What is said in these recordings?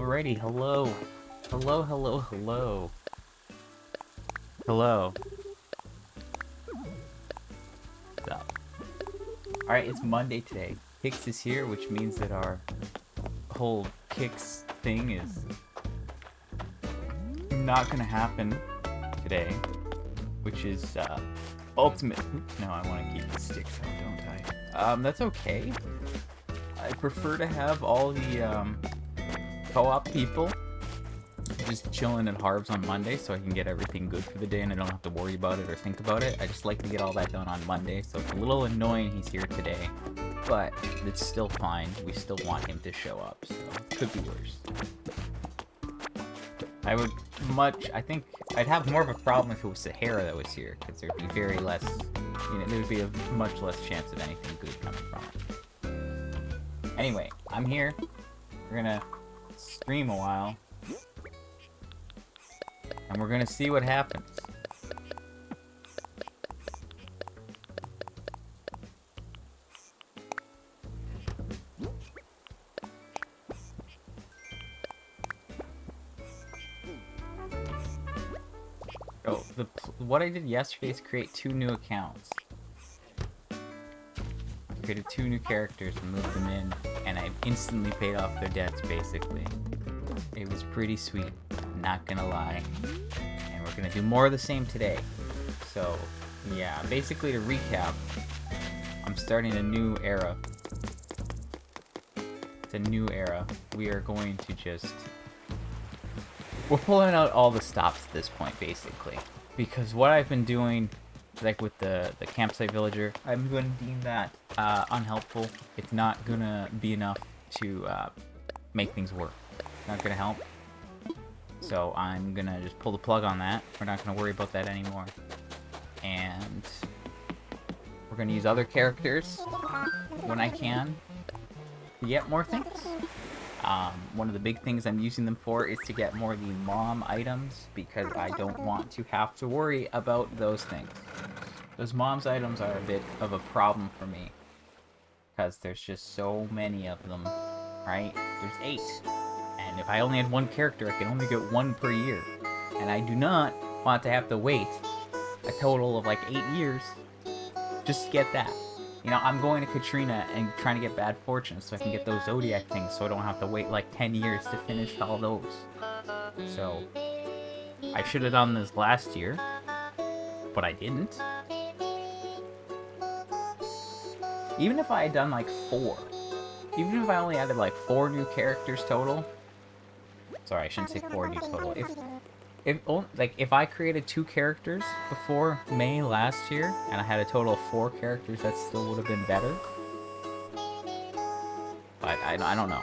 Alrighty, hello. Hello, hello, hello. Hello. What's up? Alright, it's Monday today. Kix is here, which means that our whole Kix thing is not gonna happen today. Which is, ultimate. No, I want to keep the sticks out, don't I? That's okay. I prefer to have all the, co-op people just chilling at Harv's on Monday so I can get everything good for the day and I don't have to worry about it or think about it. I just like to get all that done on Monday, so it's a little annoying he's here today, but it's still fine. We still want him to show up, so it could be worse. I think I'd have more of a problem if it was Sahara that was here, because there'd be very less, there would be a much less chance of anything good coming from it. Anyway, I'm here. We're gonna stream a while. And we're gonna see what happens. Oh, what I did yesterday is create 2 new accounts. I created 2 new characters and moved them in, and I instantly paid off their debts, basically. It was pretty sweet, not gonna lie. And we're gonna do more of the same today. So, yeah, basically to recap, I'm starting a new era. It's a new era. We are going to just... We're pulling out all the stops at this point, basically. Because what I've been doing, like with the campsite villager, I'm going to deem that unhelpful. It's not going to be enough to make things work. It's not going to help. So I'm going to just pull the plug on that. We're not going to worry about that anymore. And we're going to use other characters when I can to get more things. One of the big things I'm using them for is to get more of the mom items, because I don't want to have to worry about those things. Those mom's items are a bit of a problem for me, because there's just so many of them, right? There's 8, and if I only had 1 character, I can only get 1 per year, and I do not want to have to wait a total of like 8 years just to get that. I'm going to Katrina and trying to get Bad Fortune so I can get those Zodiac things so I don't have to wait like 10 years to finish all those. So, I should have done this last year, but I didn't. Even if I had done like 4, even if I only added like 4 new characters total, sorry, I shouldn't say 4 new total. If I created 2 characters before May last year, and I had a total of 4 characters, that still would have been better. But I don't know.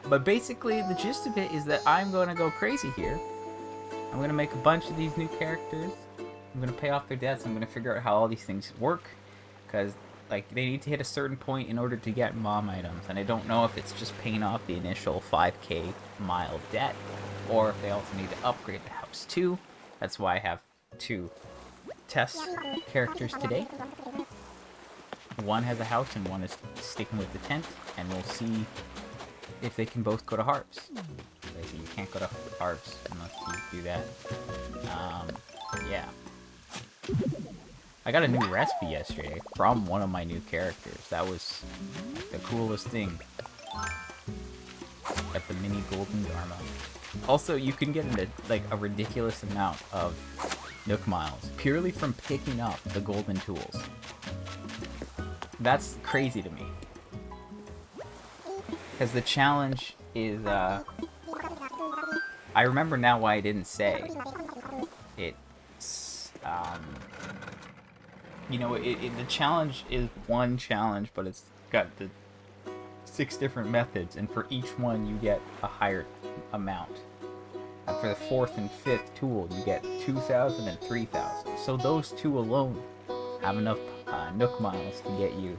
But basically, the gist of it is that I'm going to go crazy here. I'm going to make a bunch of these new characters. I'm going to pay off their debts. I'm going to figure out how all these things work. Because, they need to hit a certain point in order to get mom items. And I don't know if it's just paying off the initial 5k mile debt, or if they also need to upgrade the house too. That's why I have 2 test characters today. One has a house and one is sticking with the tent, and we'll see if they can both go to Harv's. You can't go to Harv's unless you do that. Yeah. I got a new recipe yesterday from one of my new characters. That was the coolest thing. At the mini golden Dharma. Also, you can get a ridiculous amount of Nook Miles purely from picking up the golden tools. That's crazy to me. Because the challenge is, I remember now why I didn't say. It's, the challenge is one challenge, but it's got the 6 different methods, and for each one you get a higher amount. And for the 4th and 5th tool, you get 2,000 and 3,000. So those 2 alone have enough Nook Miles to get you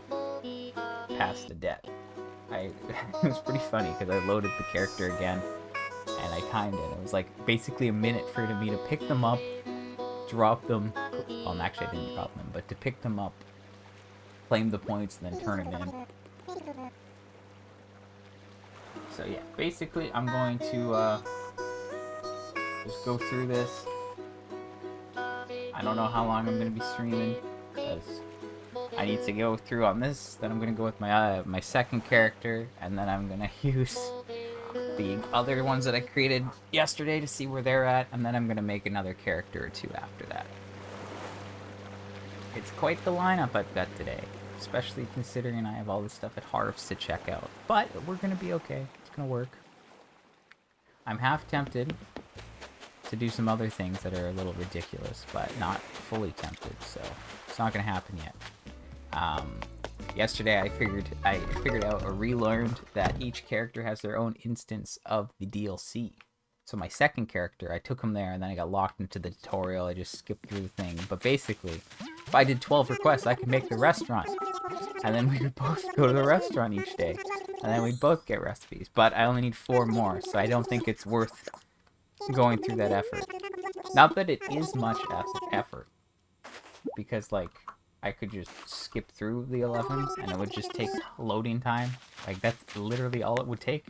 past the debt. It was pretty funny, because I loaded the character again, and I timed it. It was basically a minute for me to pick them up, drop them. Well, actually I didn't drop them, but to pick them up, claim the points, and then turn them in. So yeah, basically I'm going to just go through this. I don't know how long I'm going to be streaming, because I need to go through on this. Then I'm going to go with my second character, and then I'm going to use the other ones that I created yesterday to see where they're at, and then I'm going to make another character or two after that. It's quite the lineup I've got today, especially considering I have all this stuff at Harv's to check out. But we're going to be okay. It's going to work. I'm half tempted to do some other things that are a little ridiculous, but not fully tempted, so it's not going to happen yet. Yesterday I figured out or relearned that each character has their own instance of the DLC. So my second character, I took him there, and then I got locked into the tutorial. I just skipped through the thing. But basically, if I did 12 requests, I could make the restaurant. And then we would both go to the restaurant each day. And then we'd both get recipes. But I only need 4 more, so I don't think it's worth going through that effort. Not that it is much effort. Because, like, I could just skip through the 11, and it would just take loading time. Like, that's literally all it would take.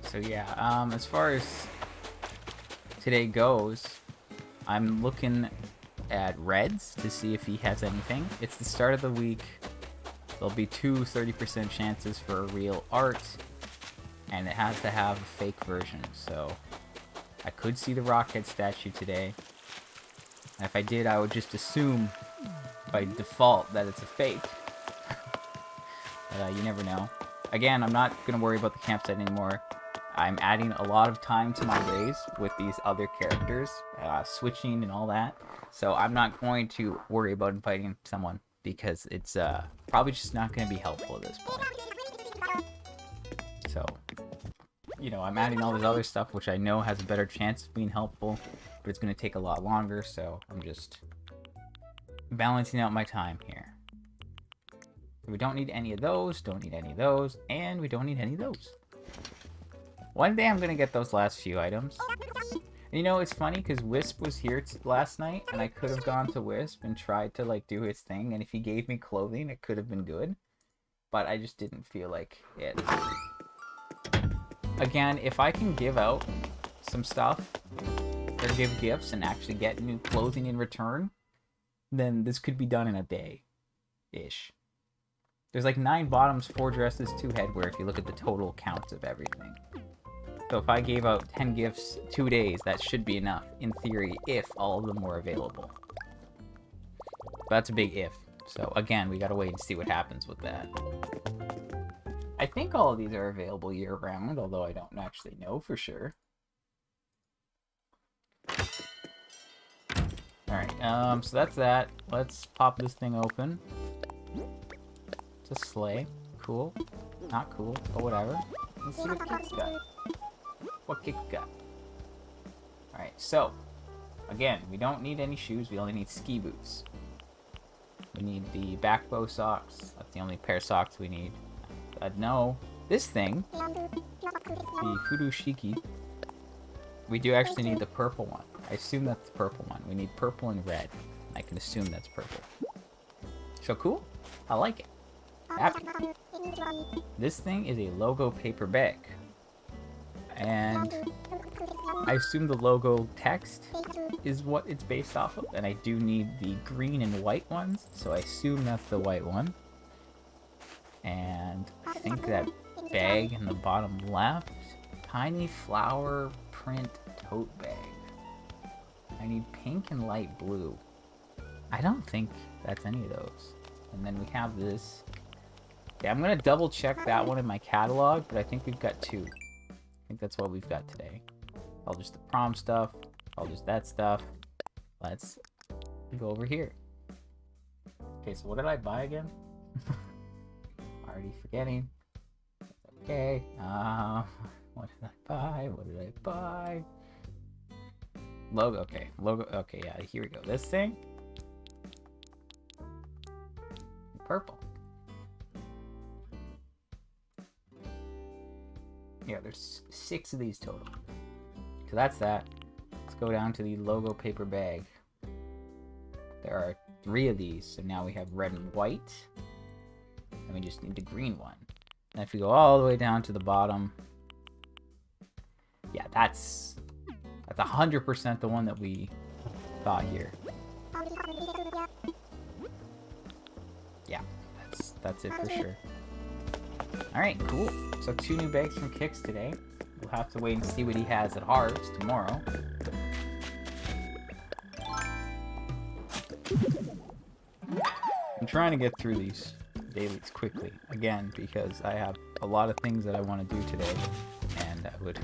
So yeah, as far as today goes, I'm looking at Reds to see if he has anything. It's the start of the week. There'll be 2 30% chances for a real art, and it has to have a fake version. So I could see the Rockhead statue today. And if I did, I would just assume by default that it's a fake. But you never know. Again, I'm not going to worry about the campsite anymore. I'm adding a lot of time to my days with these other characters, switching and all that. So I'm not going to worry about inviting someone, because it's probably just not going to be helpful at this point. So, you know, I'm adding all this other stuff, which I know has a better chance of being helpful, but it's going to take a lot longer, so I'm just balancing out my time here. We don't need any of those, don't need any of those, and we don't need any of those. One day I'm going to get those last few items. And you know, it's funny because Wisp was here last night, and I could have gone to Wisp and tried to, like, do his thing, and if he gave me clothing, it could have been good. But I just didn't feel like it. Again, if I can give out some stuff, or give gifts and actually get new clothing in return, then this could be done in a day-ish. There's like 9 bottoms, 4 dresses, 2 headwear if you look at the total count of everything. So if I gave out 10 gifts 2 days, that should be enough, in theory, if all of them were available. But that's a big if. So again, we gotta wait and see what happens with that. I think all of these are available year-round, although I don't actually know for sure. Alright, so that's that. Let's pop this thing open. It's a sleigh. Cool. Not cool, but whatever. Let's see what Kik's got. What Kik got? Alright, so, again, we don't need any shoes, we only need ski boots. We need the back bow socks. That's the only pair of socks we need. No, this thing, the Furushiki, we do actually need the purple one. I assume that's the purple one. We need purple and red. I can assume that's purple. So cool. I like it. Happy. This thing is a logo paper bag. And I assume the logo text is what it's based off of. And I do need the green and white ones. So I assume that's the white one. And I think that bag in the bottom left, tiny flower print tote bag. I need pink and light blue. I don't think that's any of those. And then we have this. Yeah, I'm gonna double check that one in my catalog, but I think we've got 2. I think that's what we've got today. All just the prom stuff, all just that stuff. Let's go over here. Okay, so what did I buy again? Already forgetting. Okay. What did I buy? What did I buy? Logo. Okay. Logo. Okay. Yeah. Here we go. This thing. Purple. Yeah, there's 6 of these total. So that's that. Let's go down to the logo paper bag. There are 3 of these, so now we have red and white. And we just need the green one. And if we go all the way down to the bottom, yeah, that's 100% the one that we thought here. Yeah, that's it for sure. Alright, cool. So 2 new bags from Kix today. We'll have to wait and see what he has at Harv's tomorrow. I'm trying to get through these dailies quickly, again, because I have a lot of things that I want to do today, and I would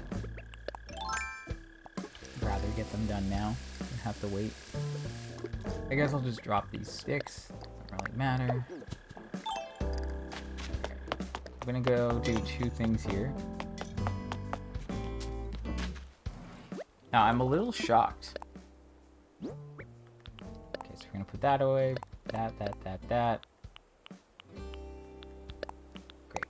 rather get them done now than have to wait. I guess I'll just drop these sticks. Doesn't really matter. I'm gonna go do 2 things here. Now, I'm a little shocked. Okay, so we're gonna put that away. That. Great.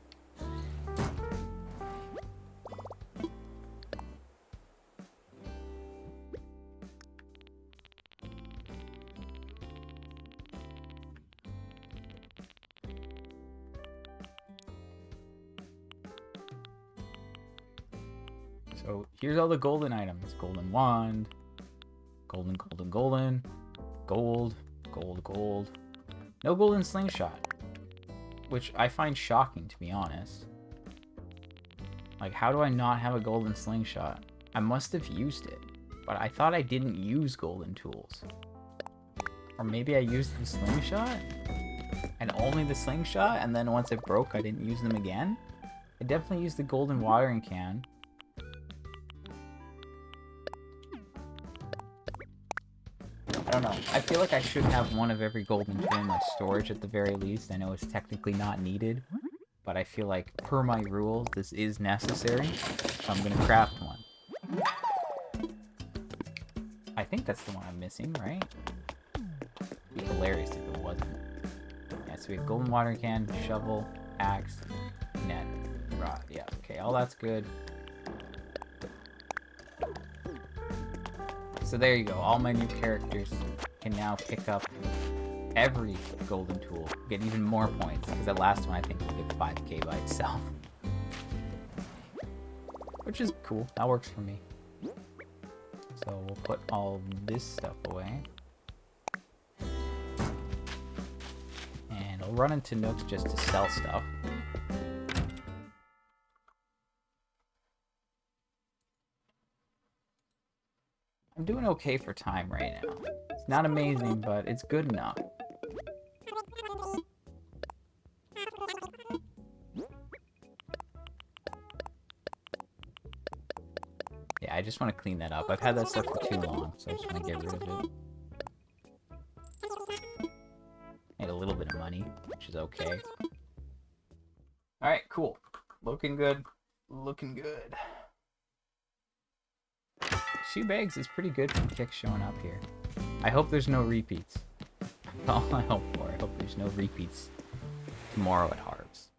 So here's all the golden items. Golden wand, golden, gold. No golden slingshot, which I find shocking, to be honest. Like, how do I not have a golden slingshot? I must have used it, but I thought I didn't use golden tools. Or maybe I used the slingshot? And only the slingshot, and then once it broke, I didn't use them again? I definitely used the golden watering can. I don't know. I feel like I should have one of every golden tool in my storage at the very least. I know it's technically not needed, but I feel like, per my rules, this is necessary, so I'm gonna craft one. I think that's the one I'm missing, right? It'd be hilarious if it wasn't. Yeah, so we have golden watering can, shovel, axe, net, rod. Yeah, okay, all that's good. So there you go, all my new characters can now pick up every golden tool, get even more points, because that last one I think will get 5k by itself. Which is cool, that works for me. So we'll put all this stuff away. And I'll run into Nooks just to sell stuff. I'm doing okay for time right now. It's not amazing, but it's good enough. Yeah, I just want to clean that up. I've had that stuff for too long, so I just want to get rid of it. Made a little bit of money, which is okay. Alright, cool. Looking good. Looking good. 2 bags is pretty good from Kix showing up here. I hope there's no repeats. That's all I hope for. I hope there's no repeats tomorrow at Harv's.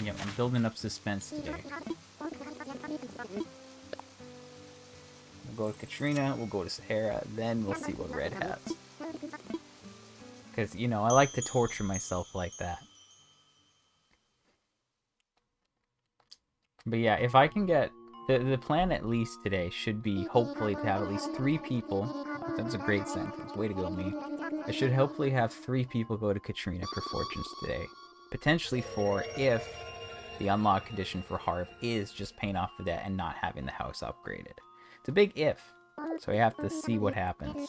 Yep, I'm building up suspense today. We'll go to Katrina, we'll go to Sahara, then we'll see what Red has. Because, you know, I like to torture myself like that. But yeah, if I can get... The plan at least today should be hopefully to have at least 3 people. That's a great sentence. Way to go, me. I should hopefully have 3 people go to Katrina for fortunes today. Potentially 4 if the unlock condition for Harv is just paying off the debt and not having the house upgraded. It's a big if, so we have to see what happens.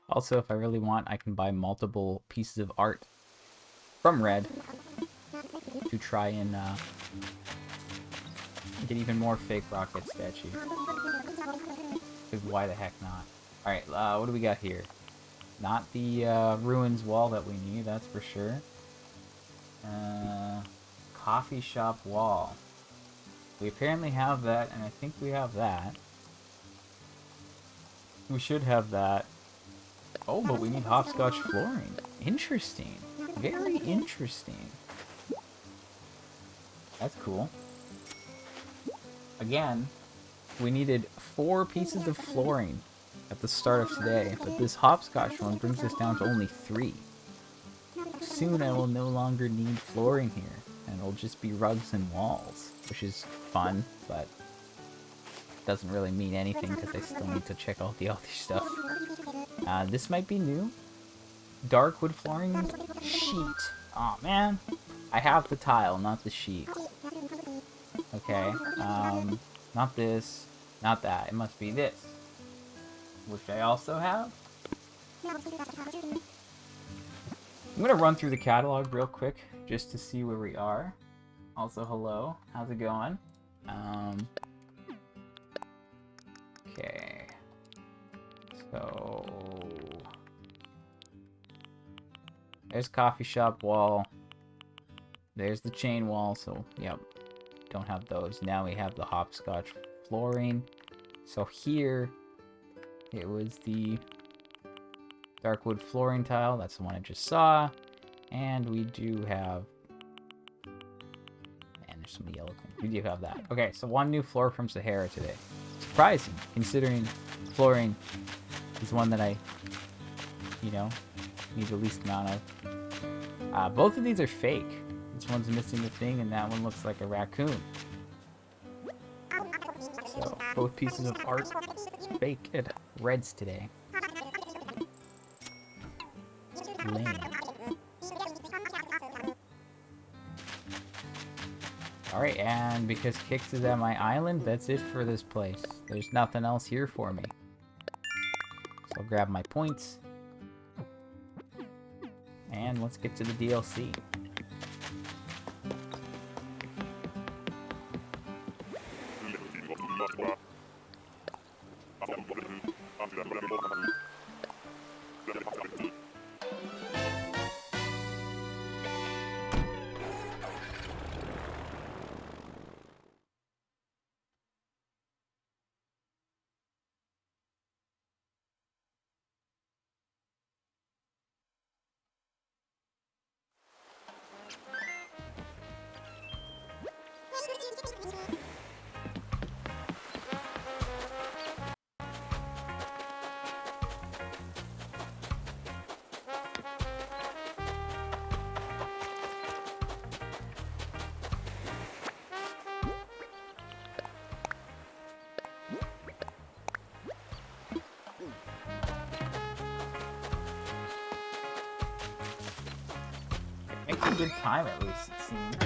Also, if I really want, I can buy multiple pieces of art from Red to try and get even more fake rocket statues. Because why the heck not? Alright, what do we got here? Not the ruins wall that we need, that's for sure. Coffee shop wall. We apparently have that, and I think we have that. We should have that. Oh, but we need hopscotch flooring. Interesting. Very interesting. That's cool. Again, we needed 4 pieces of flooring at the start of today, but this hopscotch one brings us down to only 3. Soon I will no longer need flooring here, and it'll just be rugs and walls, which is fun, but doesn't really mean anything because I still need to check all the other stuff. This might be new. Dark wood flooring sheet. Aw, man. I have the tile, not the sheet. Okay, not this, not that. It must be this, which I also have. I'm gonna run through the catalog real quick just to see where we are. Also, hello, how's it going? Okay, so there's coffee shop wall. There's the chain wall, so yep, don't have those. Now we have the hopscotch flooring. So here, it was the dark wood flooring tile. That's the one I just saw. And we do have... Man, there's some yellow things. We do have that. Okay, so 1 new floor from Sahara today. Surprising, considering flooring is one that I, you know, need the least amount of. Both of these are fake. This one's missing the thing, and that one looks like a raccoon. So, both pieces of art fake at Red's today. Lame. Alright, and because Kix is at my island, that's it for this place. There's nothing else here for me. So I'll grab my points. And let's get to the DLC. Makes a good time, at least, it seems.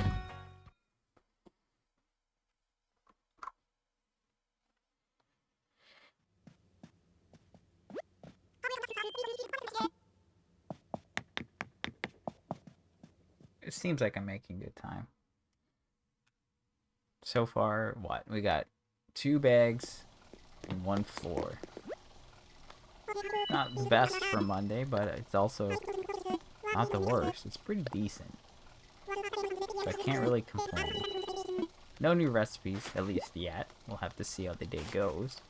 It seems like I'm making good time. So far, what? We got 2 bags and 1 floor. Not the best for Monday, but it's also not the worst. It's pretty decent. So I can't really complain. No new recipes, at least yet. We'll have to see how the day goes.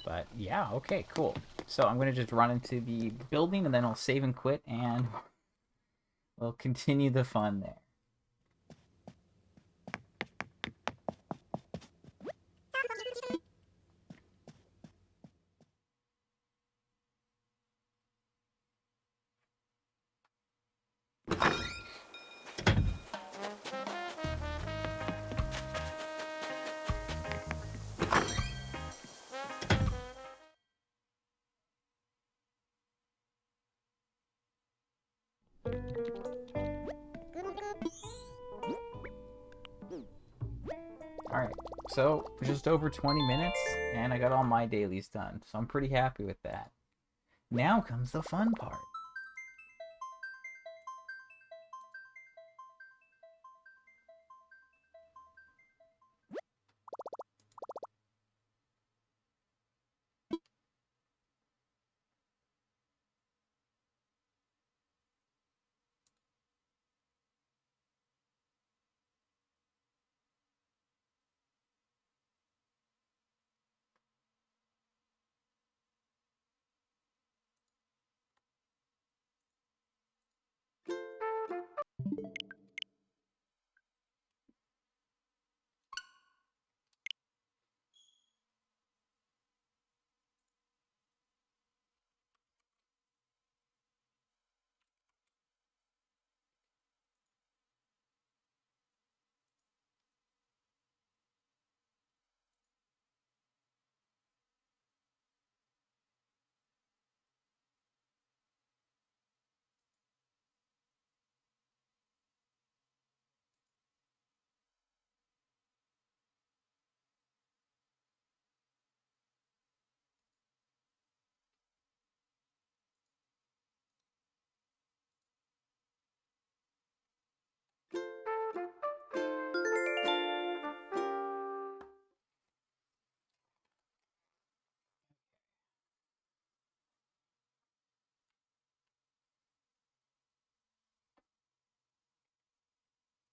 But yeah, okay, cool. So I'm going to just run into the building and then I'll save and quit and we'll continue the fun there. Alright, so just over 20 minutes, and I got all my dailies done, so I'm pretty happy with that. Now comes the fun part.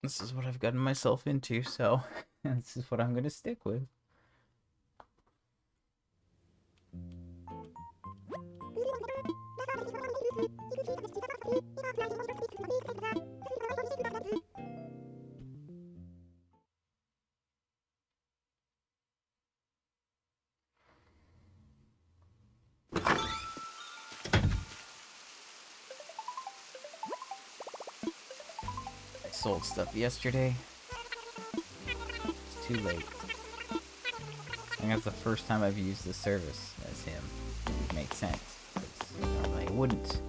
This is what I've gotten myself into, so this is what I'm gonna stick with. I sold stuff yesterday. It's too late. I think that's the first time I've used the service as him. It makes sense. Normally I wouldn't.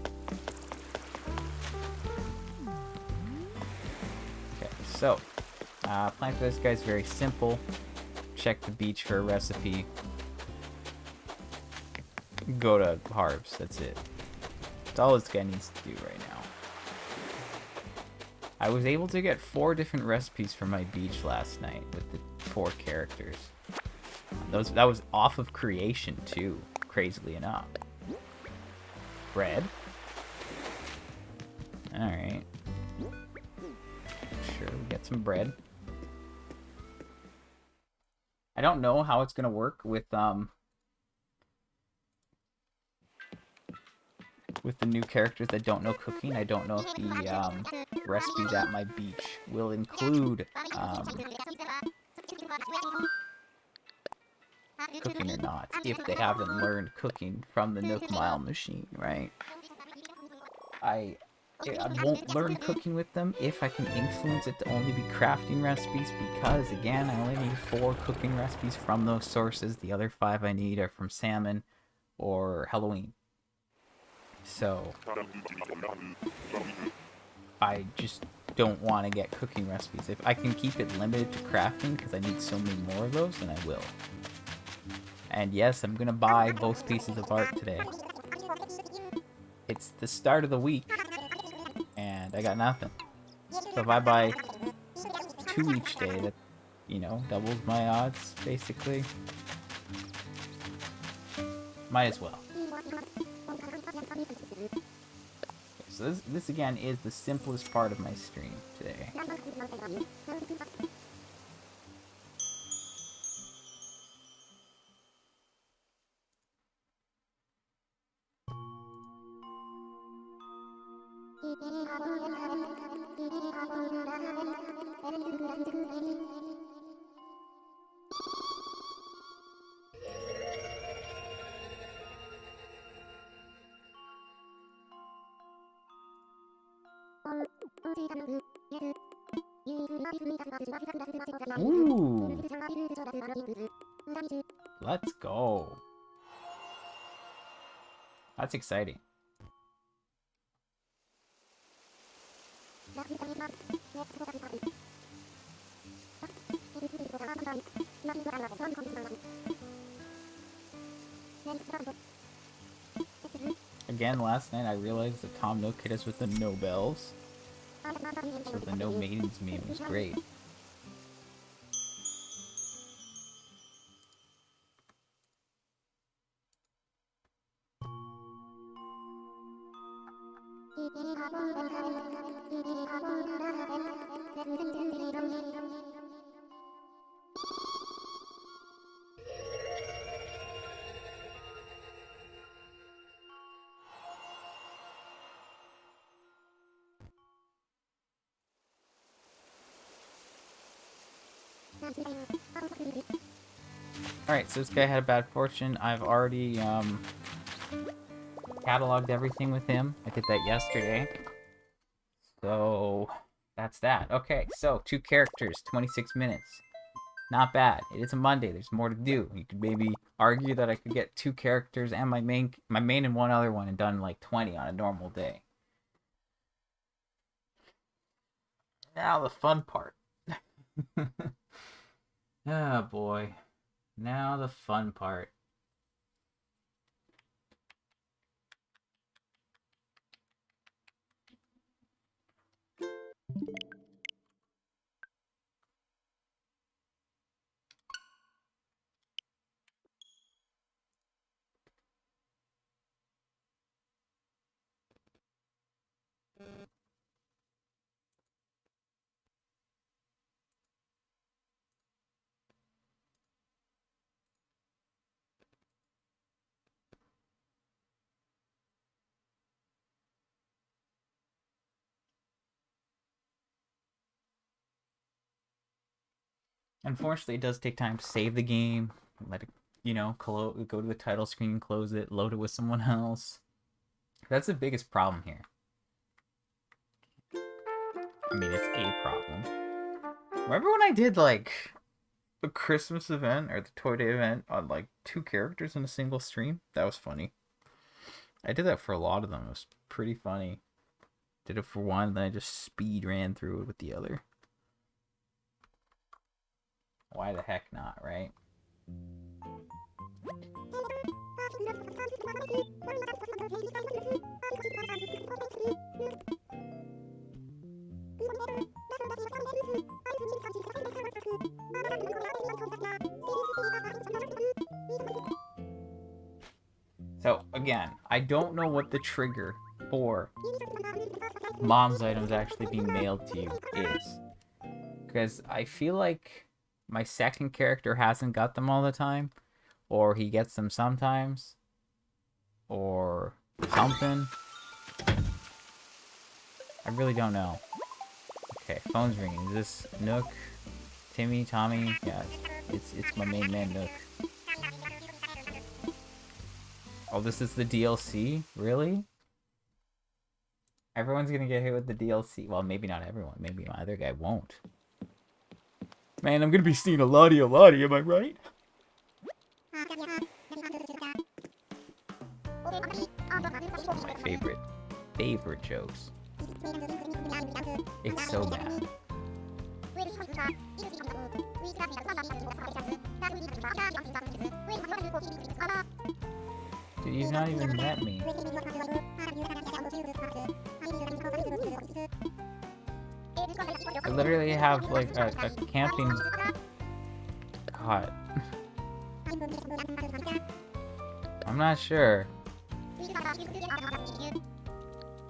Okay, so plan for this guy's very simple. Check the beach for a recipe. Go to Harbs. That's it. That's all this guy needs to do right now. I was able to get 4 different recipes for my beach last night with the 4 characters. That was off of creation too, crazily enough. Bread. Alright. Sure, we get some bread. I don't know how it's gonna work with the new characters that don't know cooking. I don't know if the recipes at my beach will include cooking or not, if they haven't learned cooking from the Nook Mile machine, right? I won't learn cooking with them if I can influence it to only be crafting recipes, because again, I only need 4 cooking recipes from those sources. The other 5 I need are from Salmon or Halloween. So I just don't want to get cooking recipes. If I can keep it limited to crafting, because I need so many more of those, then I will. And yes, I'm gonna buy both pieces of art today. It's the start of the week, and I got nothing. So if I buy 2 each day, that, you know, doubles my odds, basically. Might as well. So this again is the simplest part of my stream today. Ooh. Let's go. That's exciting. Again, last night I realized that Tom Nook hit us with the no bells. So the no maidens meme was great. Alright, so this guy had a bad fortune. I've already cataloged everything with him. I did that yesterday. So that's that. Okay, so 2 characters, 26 minutes. Not bad. It is a Monday. There's more to do. You could maybe argue that I could get 2 characters and my main and one other one and done like 20 on a normal day. Now the fun part. Oh boy. Now the fun part. Unfortunately, it does take time to save the game, let it, you know, go to the title screen, close it, load it with someone else. That's the biggest problem here. I mean, it's a problem. Remember when I did, like, the Christmas event, or the Toy Day event, on, like, 2 characters in a single stream? That was funny. I did that for a lot of them. It was pretty funny. Did it for one, then I just speed ran through it with the other. Why the heck not, right? So, again, I don't know what the trigger for mom's items actually being mailed to you is. Because I feel like my second character hasn't got them all the time, or he gets them sometimes, or something. I really don't know. Okay, phone's ringing. Is this Nook? Timmy? Tommy? Yeah, it's my main man, Nook. Oh, this is the DLC? Really? Everyone's gonna get hit with the DLC. Well, maybe not everyone. Maybe my other guy won't. Man, I'm gonna be seeing a lottie, am I right? My favorite jokes. It's so bad. Dude, you've not even met me. I literally have like a camping hut. I'm not sure.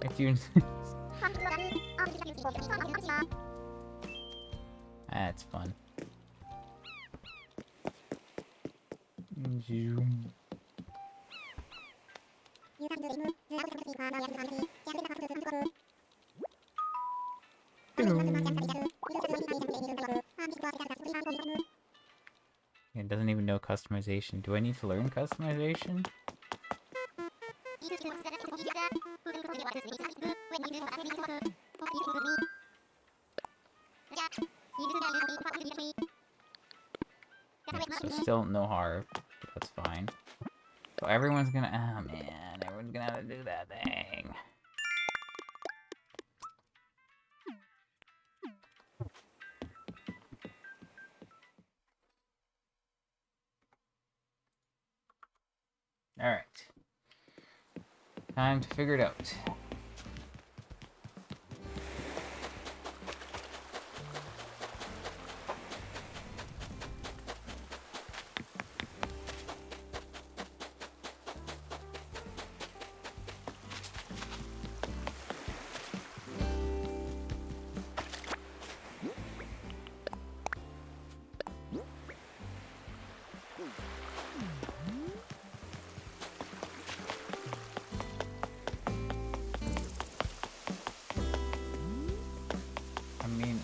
If you... That's fun. It doesn't even know customization. Do I need to learn customization? So still no hard. That's fine. So everyone's gonna... Oh man, everyone's gonna have to do that thing. Time to figure it out.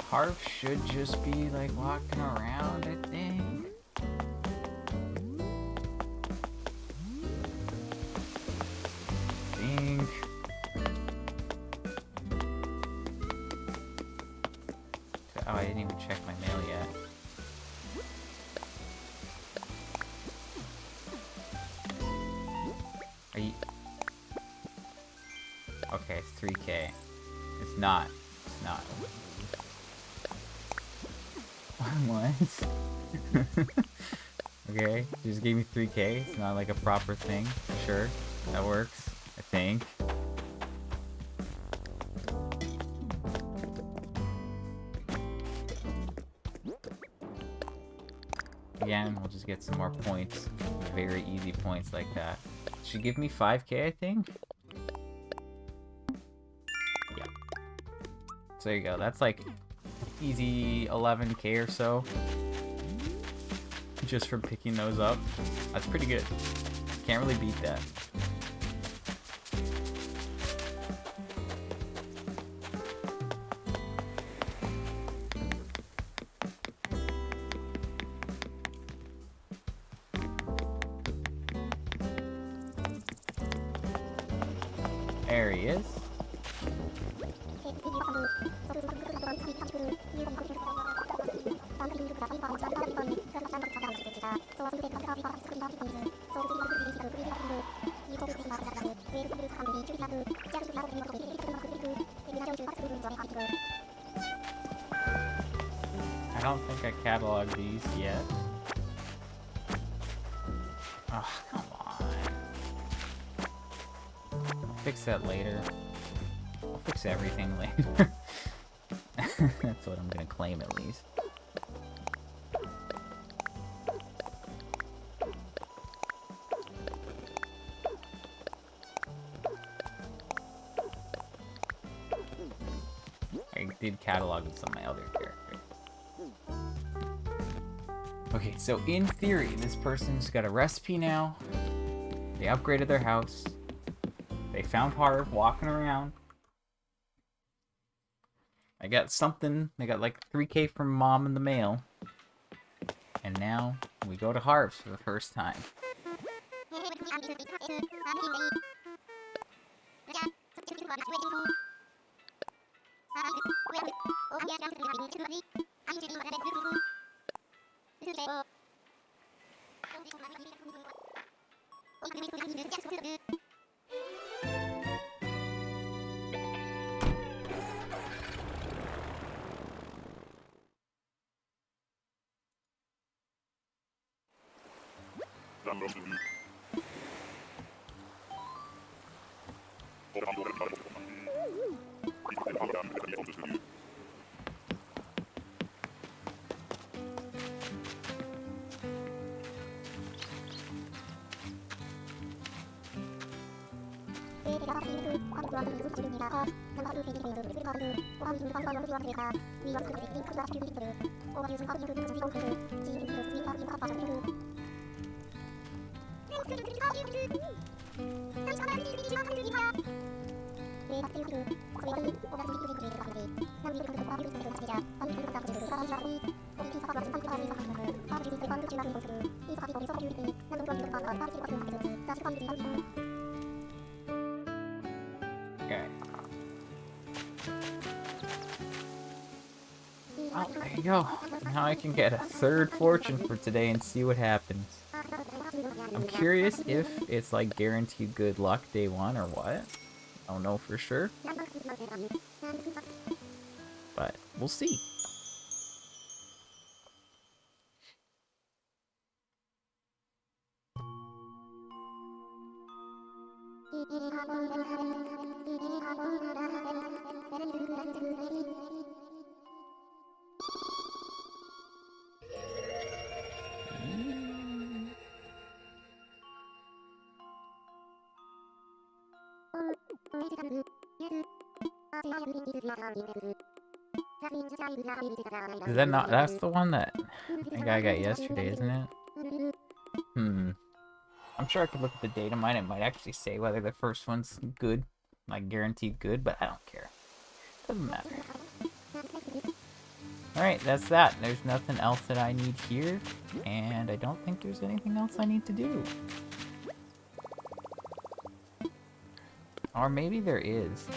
Harv should just be like walking around, I think. Oh, I didn't even check my mail yet. Are you... Okay, it's 3K. It's not. It's not. What? Okay, you just gave me 3K. It's not like a proper thing. Sure, that works. I think. Again, we'll just get some more points. Very easy points like that. Should give me 5K, I think? Yeah. So there you go. That's like easy 11K or so. Just from picking those up. That's pretty good. Can't really beat that. There he is. I don't think I cataloged these yet. Oh, come on. I'll fix that later. I'll fix everything later. That's what I'm gonna claim at least. I did catalog with some of my other characters. Okay, so in theory, this person's got a recipe now. They upgraded their house. They found Harv walking around. I got something. They got like 3K from mom in the mail. And now we go to Harv's for the first time. Okay. Oh, there you go. Now I can get a third fortune for today and see what happens. I'm curious if it's like guaranteed good luck day one or what. I don't know for sure. But we'll see. Is that not? That's the one that I think I got yesterday, isn't it? I'm sure I could look at the data mine. It might actually say whether the first one's good, like guaranteed good, but I don't care. Doesn't matter. Alright, that's that. There's nothing else that I need here, and I don't think there's anything else I need to do. Or maybe there is.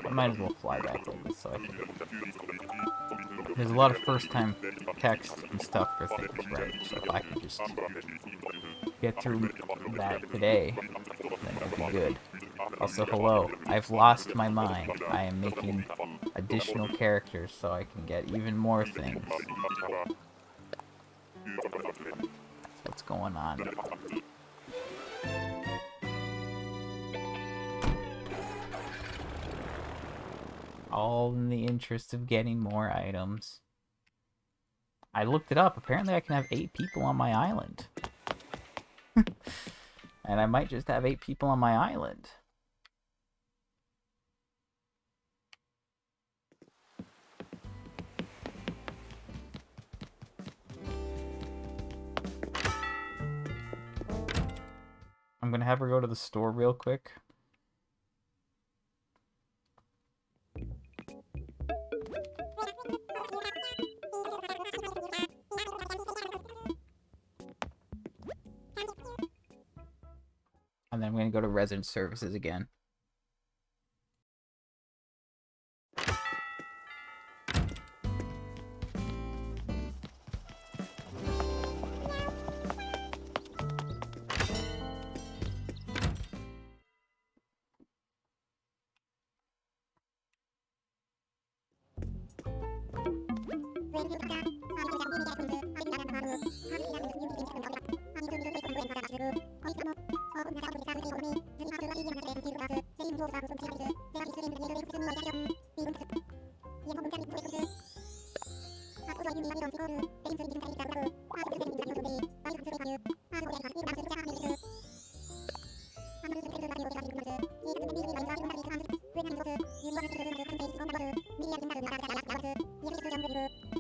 I might as well fly back over so I can... There's a lot of first-time text and stuff for things, right? So if I could just get through that today, then it'd be good. Also, hello. I've lost my mind. I am making additional characters so I can get even more things. That's what's going on. All in the interest of getting more items. I looked it up. Apparently I can have 8 people on my island. And I might just have 8 people on my island. I'm gonna have her go to the store real quick. And then I'm going to go to resident services again.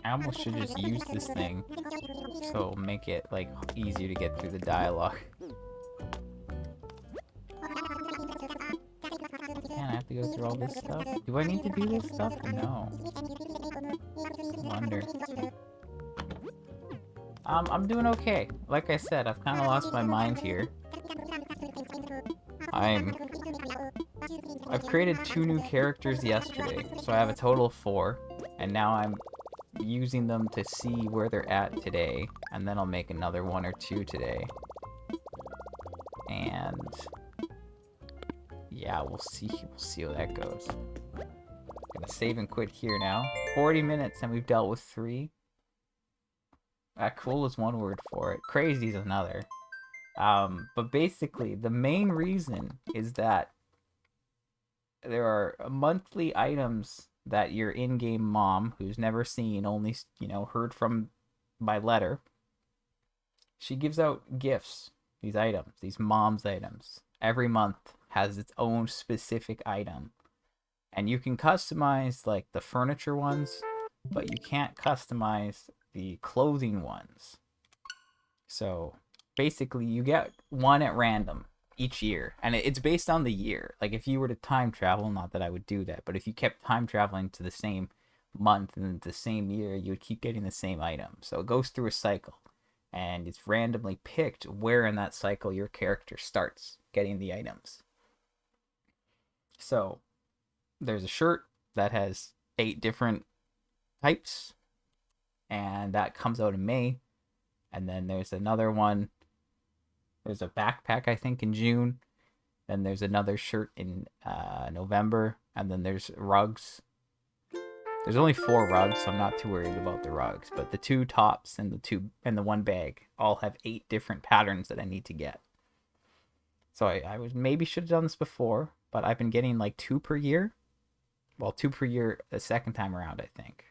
I almost should just use this thing so make it like easier to get through the dialogue. Man, I have to go through all this stuff. Do I need to do this stuff or no? I wonder. I'm doing okay. Like I said, I've kind of lost my mind here. I've created 2 new characters yesterday, so I have a total of 4, and now I'm using them to see where they're at today, and then I'll make another 1 or 2 today. And yeah, we'll see how that goes. I'm gonna save and quit here now. 40 minutes and we've dealt with 3. Cool is one word for it. Crazy is another. But basically, the main reason is that there are monthly items that your in-game mom, who's never seen, only, heard from by letter, she gives out gifts, these items, these mom's items. Every month has its own specific item. And you can customize, like, the furniture ones, but you can't customize the clothing ones. So basically you get one at random each year, and it's based on the year. Like if you were to time travel, not that I would do that, but if you kept time traveling to the same month and the same year, you would keep getting the same item. So it goes through a cycle, and it's randomly picked where in that cycle your character starts getting the items. So there's a shirt that has 8 different types, and that comes out in May. And then there's another one. There's a backpack, I think, in June. Then there's another shirt in November. And then there's rugs. There's only 4 rugs, so I'm not too worried about the rugs. But the 2 tops and the 1 bag all have 8 different patterns that I need to get. So I was maybe should have done this before, but I've been getting like 2 per year. Well, 2 per year the second time around, I think.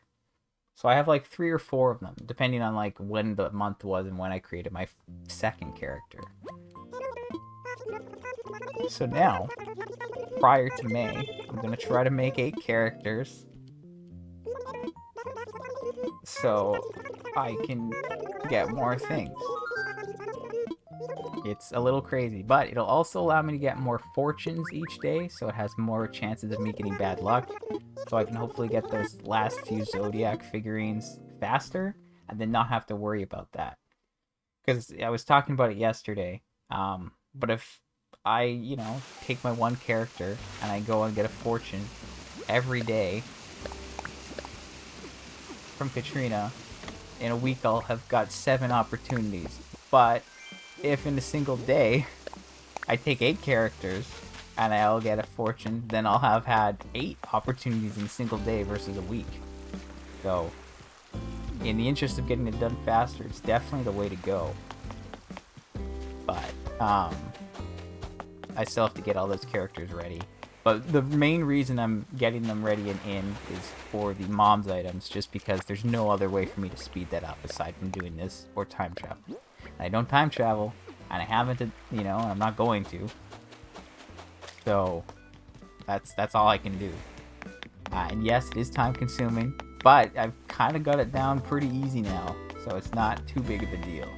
So I have like 3 or 4 of them, depending on like when the month was and when I created my second character. So now, prior to May, I'm gonna try to make 8 characters so I can get more things. It's a little crazy, but it'll also allow me to get more fortunes each day, so it has more chances of me getting bad luck. So I can hopefully get those last few Zodiac figurines faster, and then not have to worry about that. Because I was talking about it yesterday, but if I, you know, take my 1 character and I go and get a fortune every day from Katrina, in a week I'll have got 7 opportunities. But if in a single day I take 8 characters and I'll get a fortune, then I'll have had 8 opportunities in a single day versus a week. So, in the interest of getting it done faster, it's definitely the way to go. But, I still have to get all those characters ready. But the main reason I'm getting them ready and in is for the mom's items, just because there's no other way for me to speed that up aside from doing this or time travel. And I don't time travel, and I haven't, you know, I'm not going to. So, that's all I can do. And yes, it is time consuming, but I've kind of got it down pretty easy now, so it's not too big of a deal.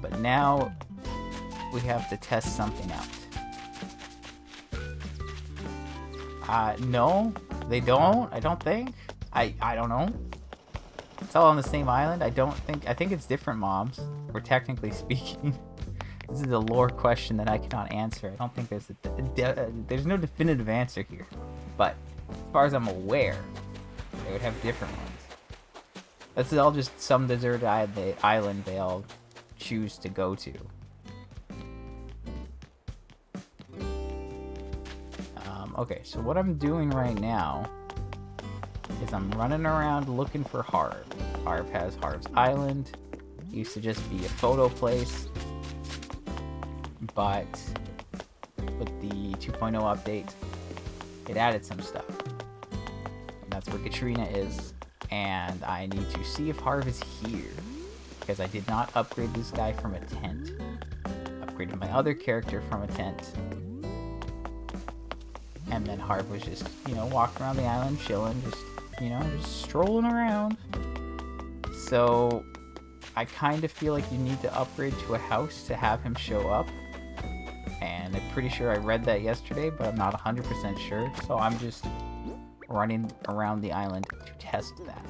But now, we have to test something out. No, they don't. I don't think. I don't know. It's all on the same island. I think it's different mobs. Or technically speaking, this is a lore question that I cannot answer. I don't think there's no definitive answer here. But as far as I'm aware, they would have different ones. This is all just some deserted island they all choose to go to. Okay, so what I'm doing right now is I'm running around looking for Harv. Harv has Harv's Island. It used to just be a photo place, but with the 2.0 update, it added some stuff. And that's where Katrina is, and I need to see if Harv is here, because I did not upgrade this guy from a tent. Upgraded my other character from a tent. And then Harv was just, you know, walking around the island, chilling, just strolling around. So, I kind of feel like you need to upgrade to a house to have him show up. And I'm pretty sure I read that yesterday, but I'm not 100% sure. So I'm just running around the island to test that.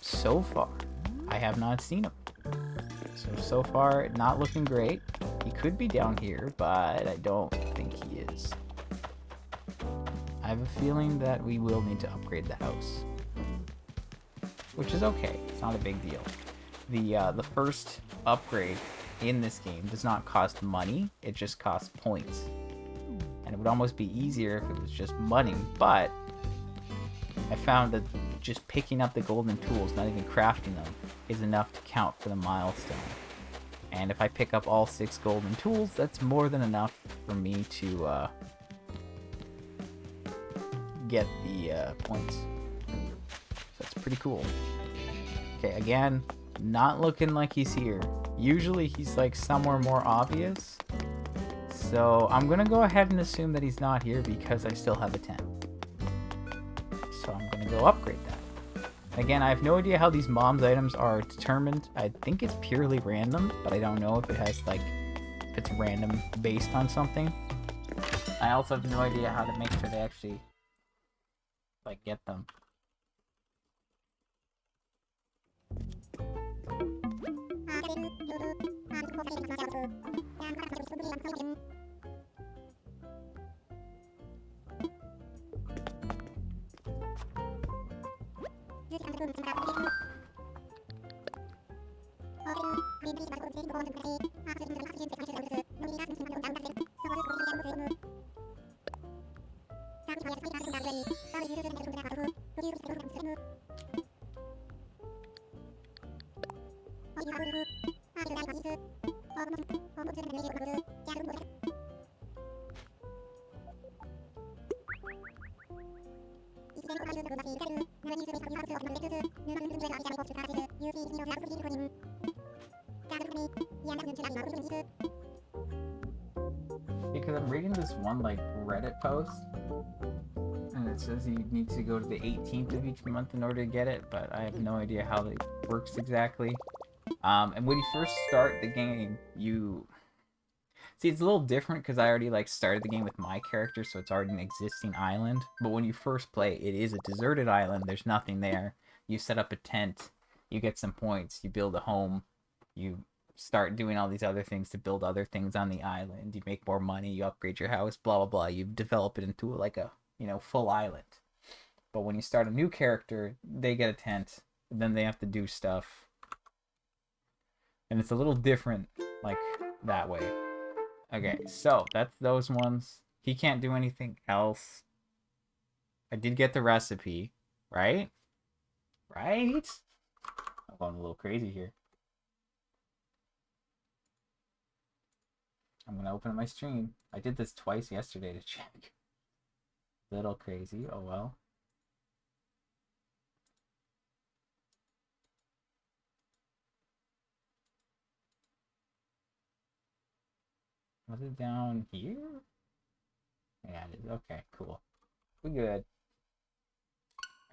So far, I have not seen him. So far, not looking great. He could be down here, but I don't think he is. I have a feeling that we will need to upgrade the house. Which is okay. It's not a big deal. The first upgrade in this game does not cost money. It just costs points. And it would almost be easier if it was just money, but I found that just picking up the golden tools, not even crafting them, is enough to count for the milestone. And if I pick up all 6 golden tools, that's more than enough for me to get the points. So that's pretty cool. Okay, again, not looking like he's here. Usually he's like somewhere more obvious. So I'm gonna go ahead and assume that he's not here because I still have a 10. So I'm gonna go upgrade that. Again, I have no idea how these mom's items are determined. I think it's purely random, but I don't know if it has if it's random based on something. I also have no idea how to make sure they actually get them. Because I'm reading this one like Reddit post, and it says you need to go to the 18th of each month in order to get it, but I have no idea how it works exactly. And when you first start the game, you see it's a little different because I already like started the game with my character, so it's already an existing island. But when you first play, it is a deserted island. There's nothing there. You set up a tent, you get some points, you build a home, you start doing all these other things to build other things on the island. You make more money, you upgrade your house, blah blah blah. You develop it into like a, you know, full island. But when you start a new character, they get a tent, then they have to do stuff. And it's a little different like that way. Okay, so that's those ones. He can't do anything else. I did get the recipe, right? Right? I'm going a little crazy here. I'm gonna open up my stream. I did this twice yesterday to check. Little crazy. Oh well. Was it down here? Yeah, it is. Okay, cool. We good.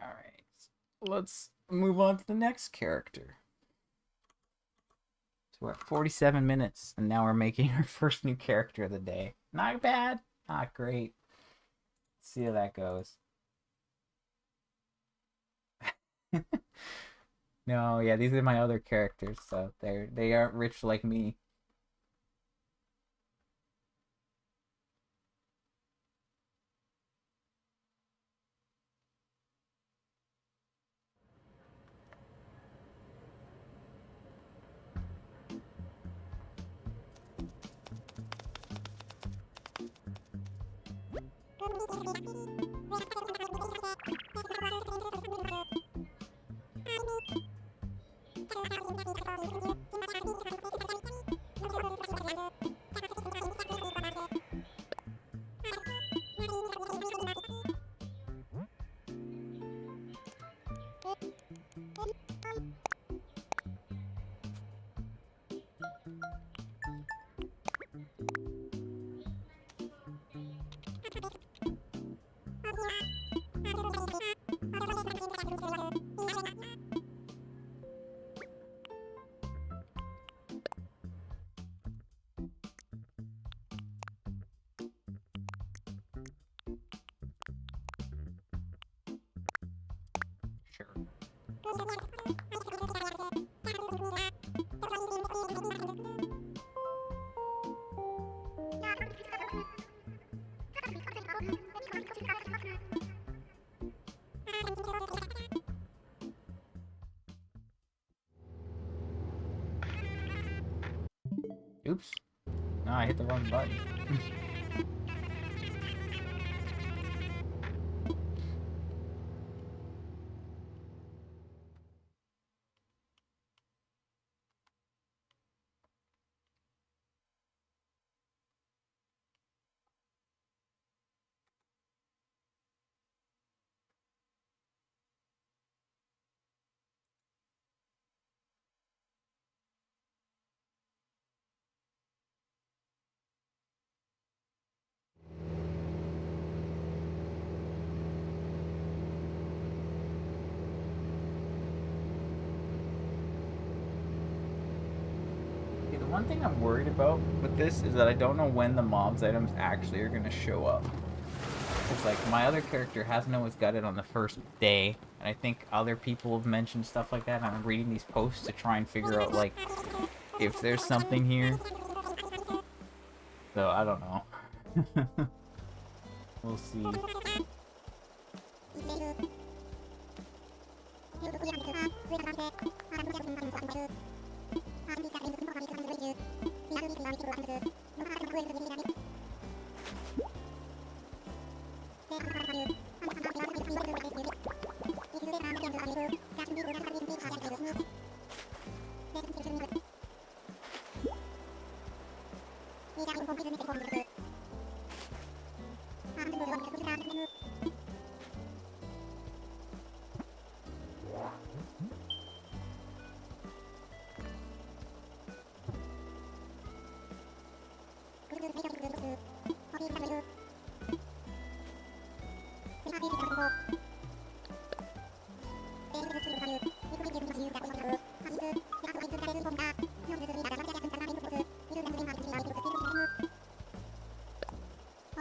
Alright. Let's move on to the next character. So we're at 47 minutes, and now we're making our first new character of the day. Not bad. Not great. Let's see how that goes. No, yeah, these are my other characters, so they aren't rich like me. Sure. Oops. No, I hit the wrong button. The one thing I'm worried about with this is that I don't know when the mobs items actually are going to show up. It's like my other character hasn't always got it on the first day, and I think other people have mentioned stuff like that, and I'm reading these posts to try and figure out, like, if there's something here. So, I don't know. We'll see.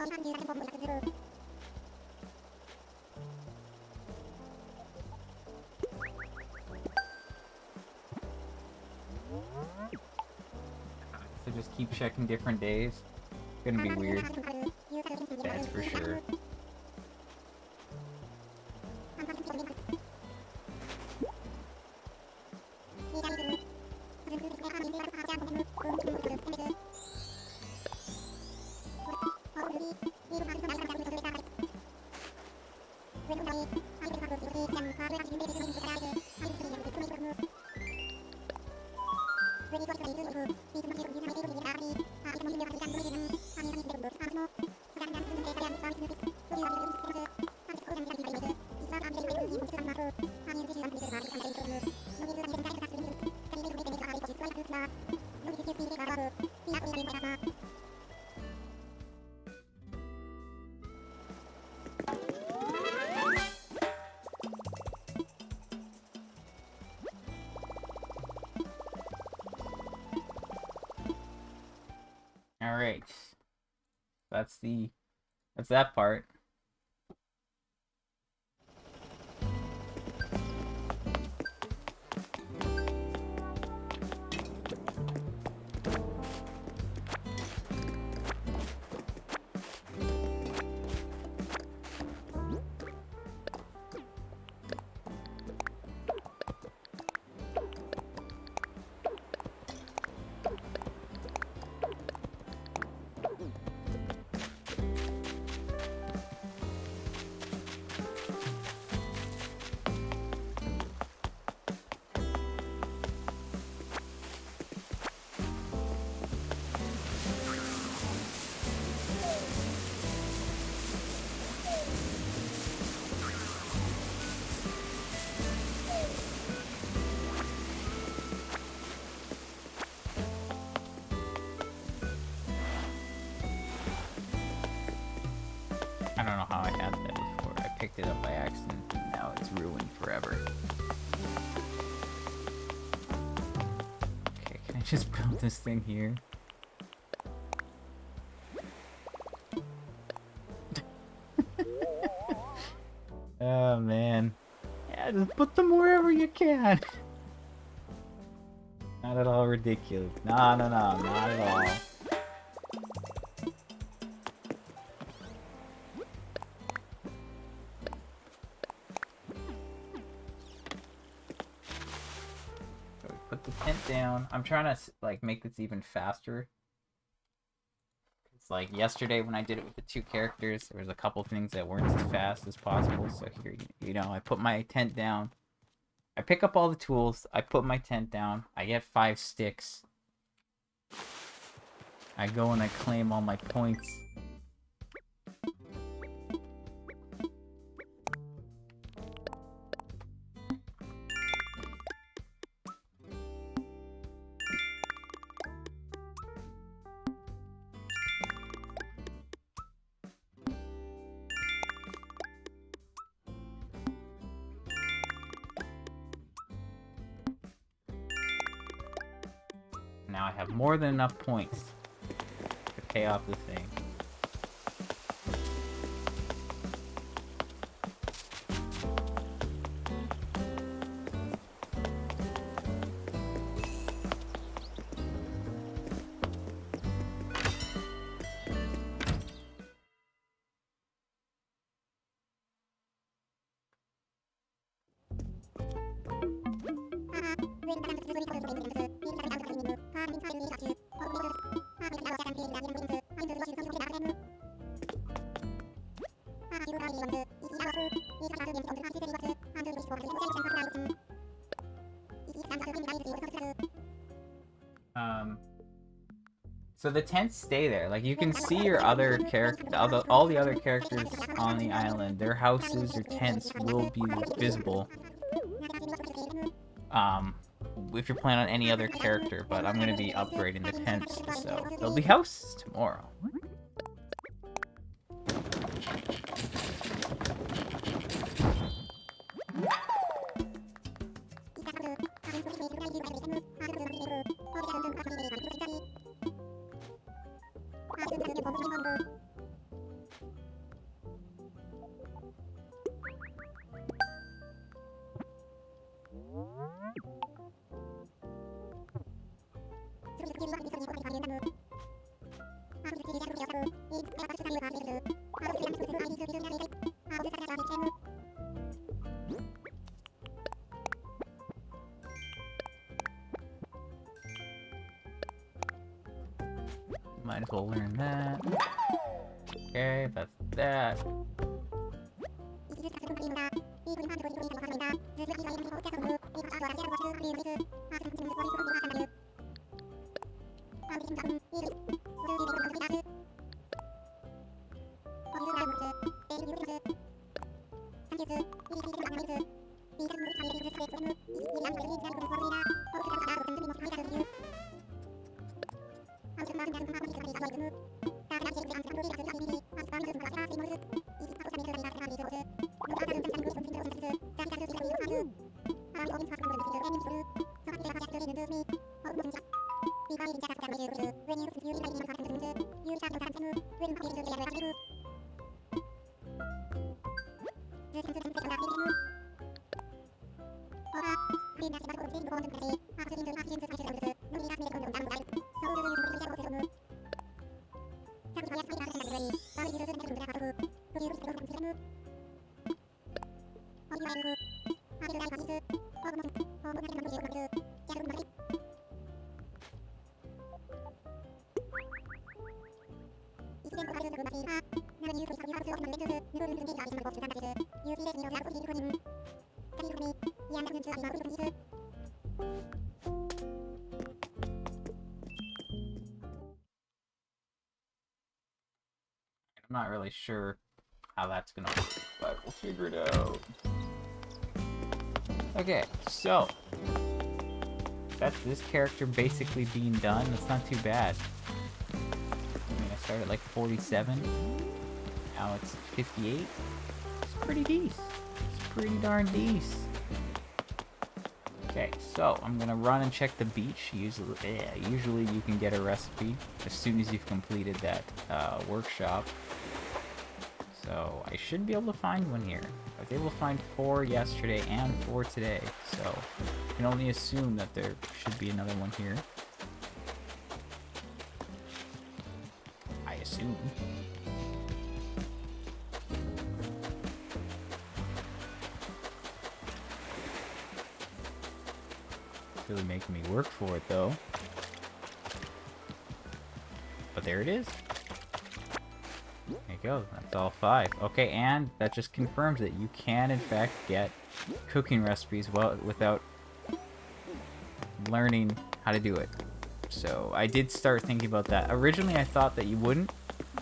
So just keep checking different days. It's gonna be weird. That's for sure. Alright. That's that part. I don't know how I had that before. I picked it up by accident and now it's ruined forever. Okay, can I just build this thing here? Oh man. Yeah, just put them wherever you can. Not at all ridiculous. No, not at all. Put the tent down. I'm trying to like make this even faster. It's like yesterday when I did it with the two characters, there was a couple things that weren't as fast as possible. So here, you know, I put my tent down. I pick up all the tools. I put my tent down. I get 5 sticks. I go and I claim all my points. Now I have more than enough points to pay off the thing. So the tents stay there. Like you can see your other character, all the other characters on the island. Their houses or tents will be visible. If you're playing on any other character, but I'm gonna be upgrading the tents, so there'll be houses tomorrow. Might as well learn that. Okay, that's that. I'm not really sure how that's gonna work, but we'll figure it out. Okay, so that's this character basically being done. That's not too bad. I mean, I started at like 47. Now it's 58. It's pretty decent. It's pretty darn decent. Okay, so I'm gonna run and check the beach. Usually you can get a recipe as soon as you've completed that workshop. So I should be able to find one here. I was able to find 4 yesterday and 4 today. So I can only assume that there should be another one here. I assume. It's really making me work for it though. But there it is. There you go, that's all 5. Okay, and that just confirms that you can in fact get cooking recipes without learning how to do it. So I did start thinking about that. Originally I thought that you wouldn't,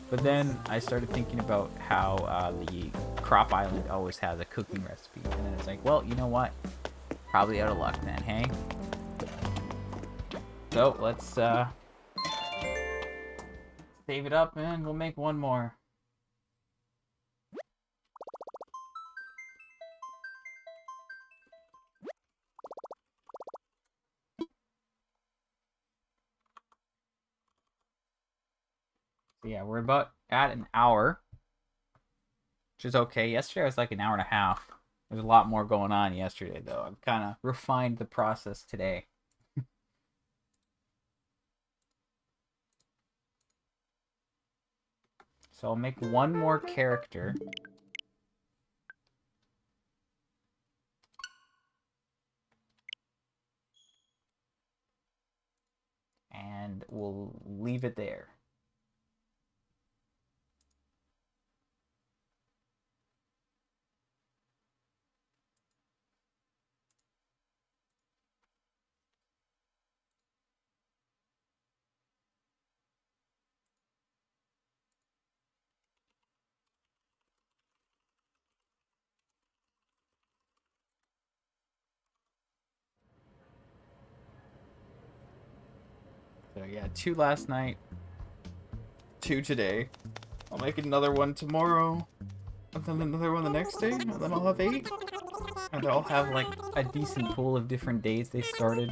but then I started thinking about how the Crop Island always has a cooking recipe. And then it's like, well, you know what? Probably out of luck then, hey? So let's save it up and we'll make one more. So yeah, we're about at an hour, which is okay. Yesterday was like an hour and a half. There's a lot more going on yesterday though. I've kind of refined the process today. So I'll make one more character. And we'll leave it there. So yeah, 2 last night, 2 today. I'll make another one tomorrow, and then another one the next day, and then I'll have 8. And I'll have like a decent pool of different days they started.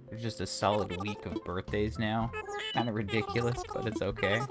There's just a solid week of birthdays now. Kind of ridiculous, but it's okay.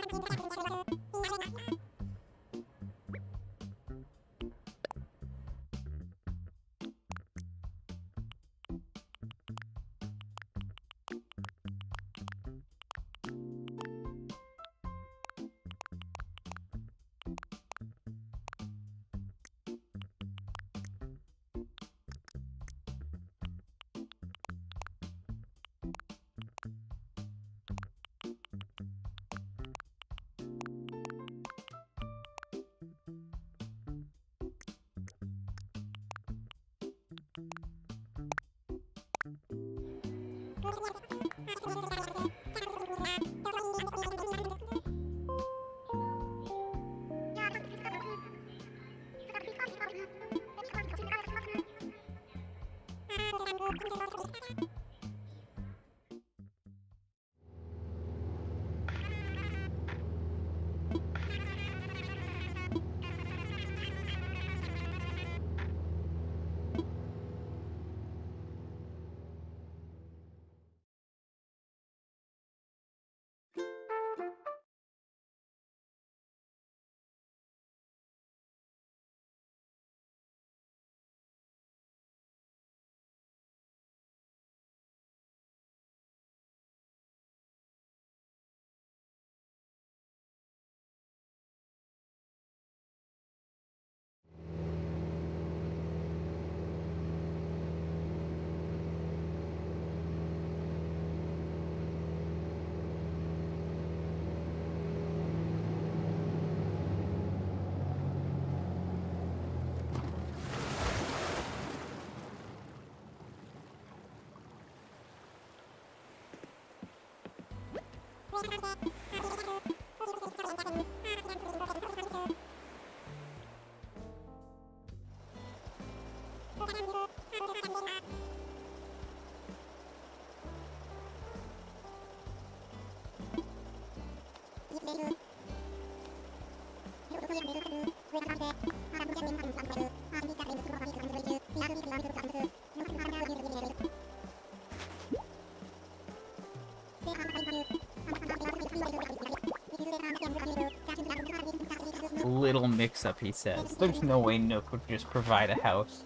Little mix-up, he says. There's no way Nook would just provide a house.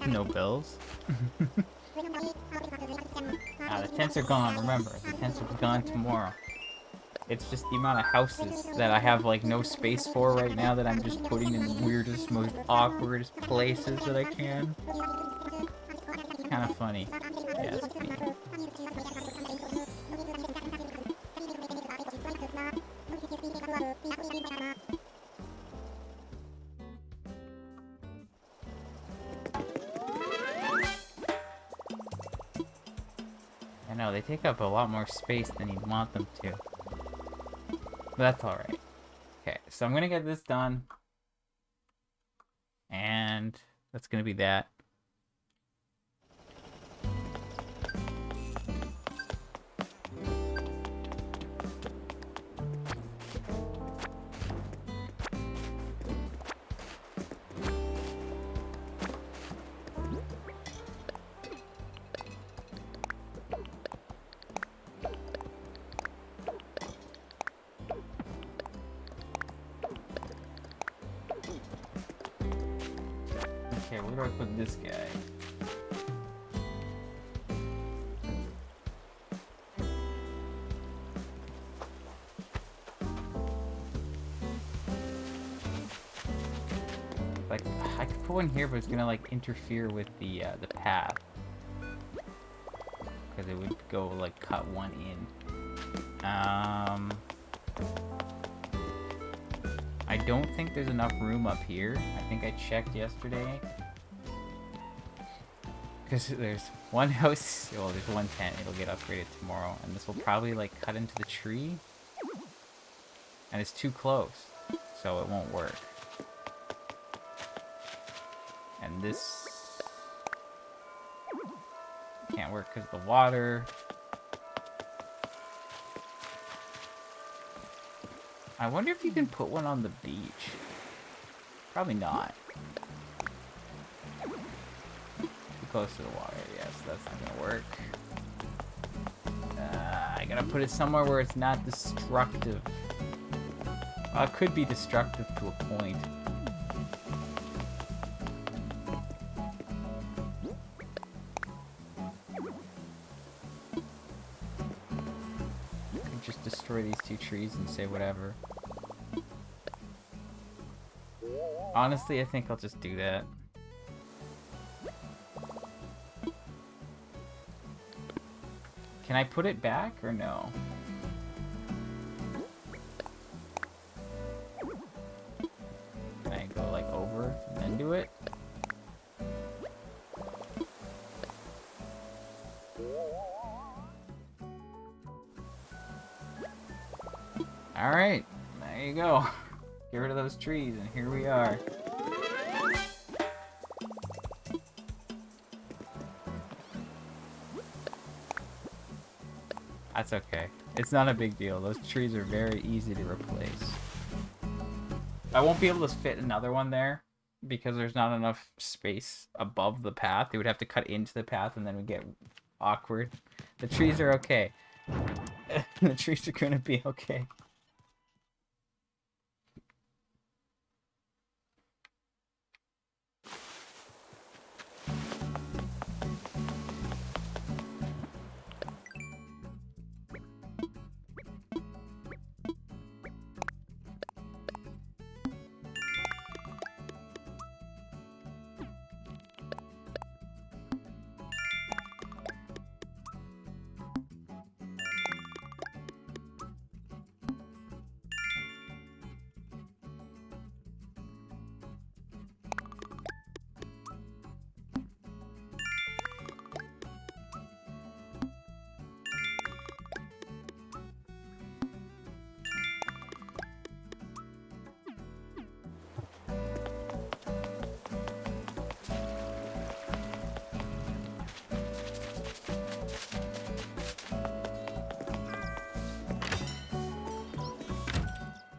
No bills. The tents are gone, remember. The tents will be gone tomorrow. It's just the amount of houses that I have, like, no space for right now that I'm just putting in the weirdest, most awkward places that I can. Kind of funny. Yes. I know, they take up a lot more space than you'd want them to. But that's alright. Okay, so I'm gonna get this done. And that's gonna be that. Okay, where do I put this guy? I could put one here, but it's gonna like interfere with the path. Because it would go like cut one in. I don't think there's enough room up here. I think I checked yesterday. Because there's one house, well, there's one tent, it'll get upgraded tomorrow, and this will probably like cut into the tree. And it's too close, so it won't work. And this can't work because of the water. I wonder if you can put one on the beach. Probably not. Too close to the water, yes, that's not gonna work. I gotta put it somewhere where it's not destructive. Well, it could be destructive to a point. I could just destroy these two trees and say whatever. Honestly, I think I'll just do that. Can I put it back or no? Can I go like over and then do it? Alright, there you go. Get rid of those trees and here we are. That's okay. It's not a big deal. Those trees are very easy to replace. I won't be able to fit another one there because there's not enough space above the path. They would have to cut into the path and then it would get awkward. The trees are okay. The trees are gonna be okay.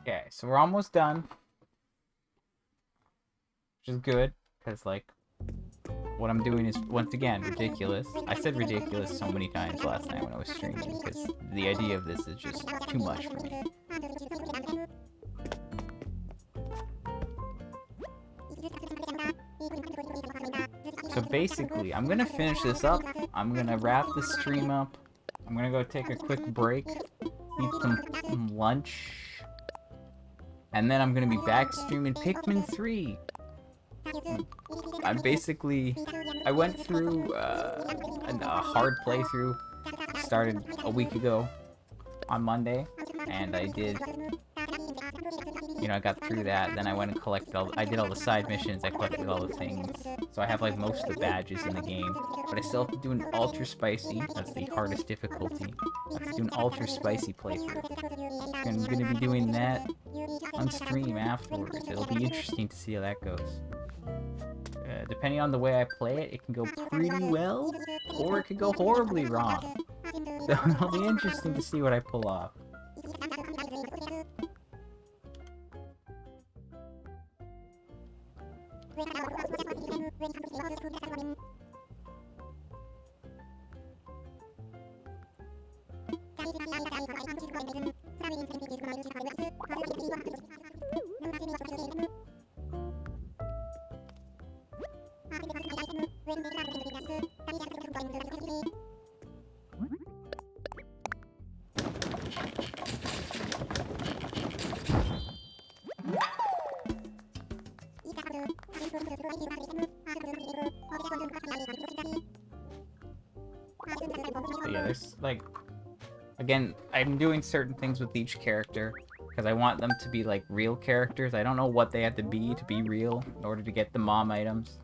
Okay, so we're almost done. Which is good, because, like, what I'm doing is, once again, ridiculous. I said ridiculous so many times last night when I was streaming, because the idea of this is just too much for me. So basically, I'm gonna finish this up. I'm gonna wrap the stream up. I'm gonna go take a quick break, eat some lunch. And then I'm gonna be back streaming Pikmin 3. I went through a hard playthrough. Started a week ago on Monday, and I did, you know, I got through that. Then I went and collected I did all the side missions. I collected all the things. So I have like most of the badges in the game, but I still have to do an ultra spicy. That's the hardest difficulty. I have to do an ultra spicy playthrough. I'm gonna be doing that on stream afterwards. It'll be interesting to see how that goes. Depending on the way I play it, it can go pretty well, or it could go horribly wrong. So it'll be interesting to see what I pull off. But yeah, there's like, again, I'm doing certain things with each character because I want them to be like real characters. I don't know what they have to be real in order to get the mom items.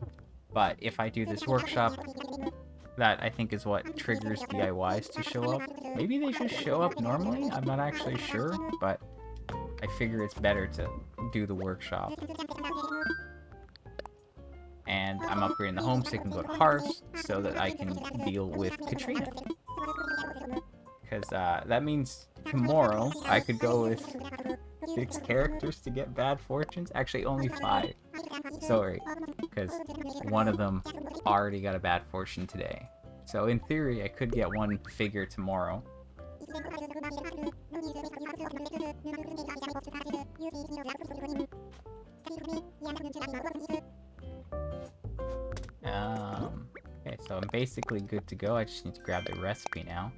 But if I do this workshop, that I think is what triggers DIYs to show up. Maybe they should show up normally, I'm not actually sure, but I figure it's better to do the workshop. And I'm upgrading the home so I can go to Harv's so that I can deal with Katrina. Because that means tomorrow I could go with 6 characters to get bad fortunes. Actually, only 5. Sorry, because one of them already got a bad fortune today. So in theory, I could get 1 figure tomorrow. Okay, so I'm basically good to go. I just need to grab the recipe now.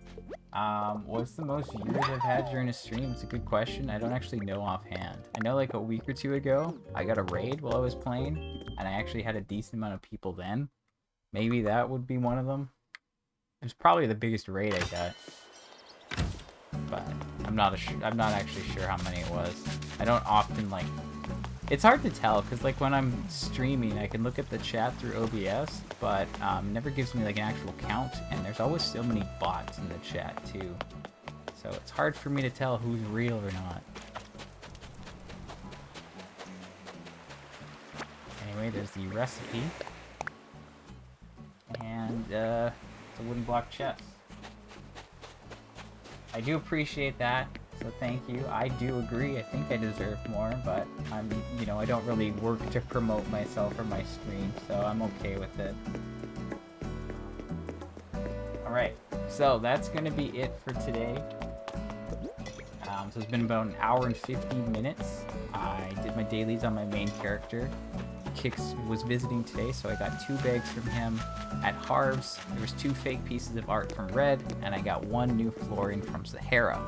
What's the most viewers I've had during a stream? It's a good question. I don't actually know offhand. I know like a week or 2 ago, I got a raid while I was playing, and I actually had a decent amount of people then. Maybe that would be one of them. It was probably the biggest raid I got. But I'm not actually sure how many it was. I don't often like... It's hard to tell, because like when I'm streaming, I can look at the chat through OBS, but never gives me like an actual count, and there's always so many bots in the chat too. So it's hard for me to tell who's real or not. Anyway, there's the recipe. And it's a wooden block chest. I do appreciate that. So thank you. I do agree. I think I deserve more, but I'm, you know, I don't really work to promote myself or my stream, so I'm okay with it. Alright, so that's going to be it for today. So it's been about 1 hour and 15 minutes. I did my dailies on my main character. Kix was visiting today, so I got 2 bags from him at Harv's. There was 2 fake pieces of art from Red, and I got 1 new flooring from Sahara.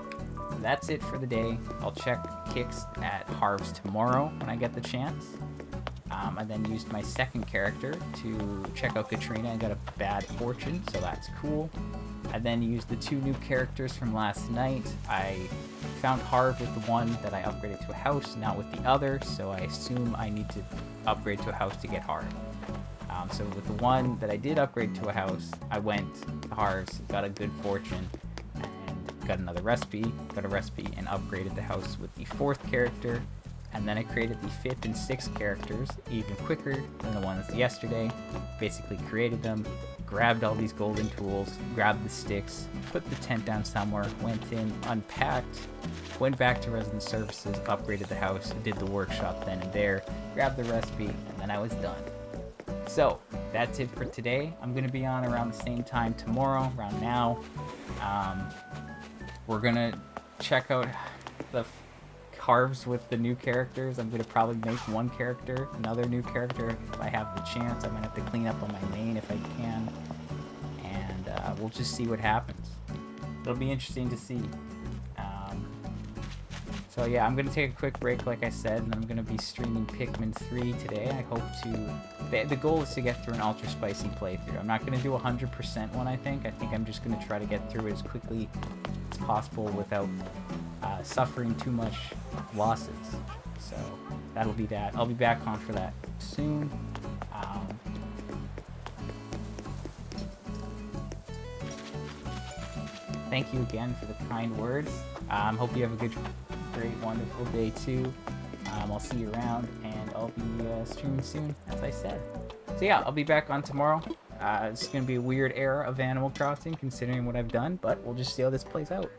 So that's it for the day. I'll check Kix at Harv's tomorrow when I get the chance. I then used my second character to check out Katrina and got a bad fortune, so that's cool. I then used the 2 new characters from last night. I found Harv with the one that I upgraded to a house, not with the other, so I assume I need to upgrade to a house to get Harv. So with the one that I did upgrade to a house, I went to Harv's, got a good fortune, and got another recipe, got a recipe, and upgraded the house with the 4th character. And then I created the 5th and 6th characters even quicker than the ones yesterday. Basically created them, grabbed all these golden tools, grabbed the sticks, put the tent down somewhere, went in, unpacked, went back to resident services, upgraded the house, did the workshop then and there, grabbed the recipe, and then I was done. So that's it for today. I'm going to be on around the same time tomorrow, around now. We're going to check out the Harv's with the new characters. I'm going to probably make 1 character, another new character if I have the chance. I'm going to have to clean up on my main if I can. And we'll just see what happens. It'll be interesting to see. So yeah, I'm going to take a quick break like I said, and I'm going to be streaming Pikmin 3 today. I hope to... The goal is to get through an ultra spicy playthrough. I'm not going to do 100% one, I think. I think I'm just going to try to get through it as quickly as possible without suffering too much losses. So that'll be that. I'll be back on for that soon. Thank you again for the kind words. Hope you have a good, great, wonderful day too. I'll see you around, and I'll be streaming soon, as I said. So yeah, I'll be back on tomorrow. It's going to be a weird era of Animal Crossing, considering what I've done, but we'll just see how this plays out.